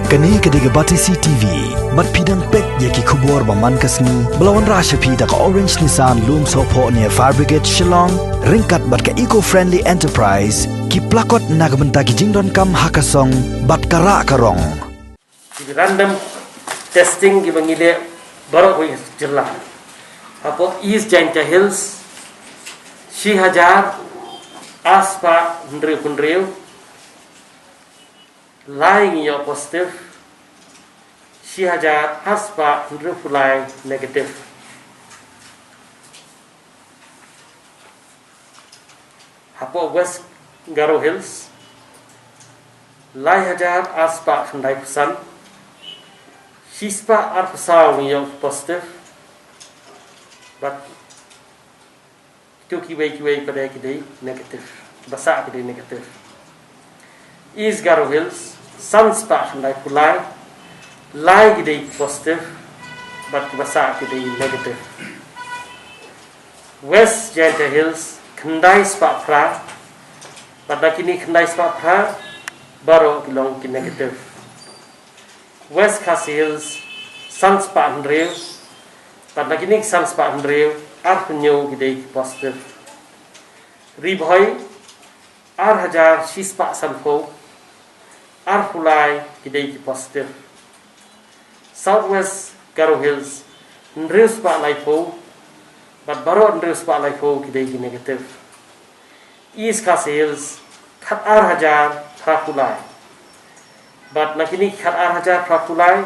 Kani kediga Batisi TV, mat pidang pek yaki kubur baman kasni, belawan rasha pida ka Orange Nissan Loom Sopo near Fire Brigade Shillong, ringkat bat ka eco-friendly enterprise, ki plakot nagbenta ki jingdon kam hakasong, bat kara karong. Di random testing ki bangile barok hui jilla. Apo East Jaintia Hills, Shihajar, Aspa Hundrew, lying your positive, Shihajar, Aspa Hundrew negative. Apo West Garo Hills, Hajar, Aspa Hundai Shispa Arpasau your positive, but Tuki way pada kidei negative, basa kidei negative. East Garo Hills, Sunspa Hundai Pulai, Lai kidei positive, but basa kidei negative. West Jaintia Hills, Kendai Spa Pra, but nakini Kendai Spa Pra, baru belong ki negative. West Khasi Hills, Sunspa Hundrew, but nakini Sunspa Hundrew, Arpenyo kidei positive. Ribhoi, Hajar Shispa Sanfo, Pulai kidei positive. Southwest Garo Hills, Ndrew Spa Laipo, but Baro Ndrew Spa Laipo kidei negative. East Khasi Hills, Khat Hajar Pulai, but nakini Khat Hajar Pulai,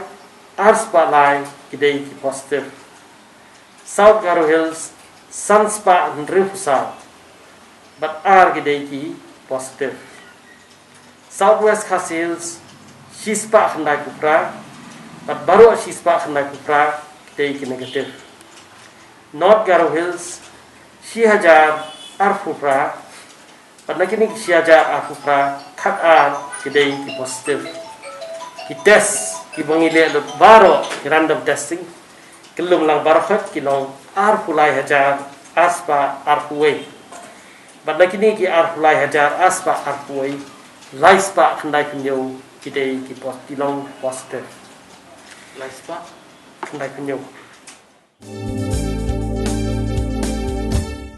Spa Lai kidei positive. South Garo Hills, Sunspa Ndrew Pusat, but kidei positive. Southwest Khasi Hills, Shispa Handai Kupra, but baru Shispa Handai Kupra kidei negative. North Garo Hills, Shihajar Arfupra, but nakini Shihajar Arfupra Khat kidei positive. Ki test ki bangile baru random testing kelum lang barakat kilong Pulai Hajar Aspa Arpuway. But nakini ki Pulai Hajar Aspa Arpuway, Laispa Kendai Penyo kidei kilong positive. Laispa Kendai Penyo.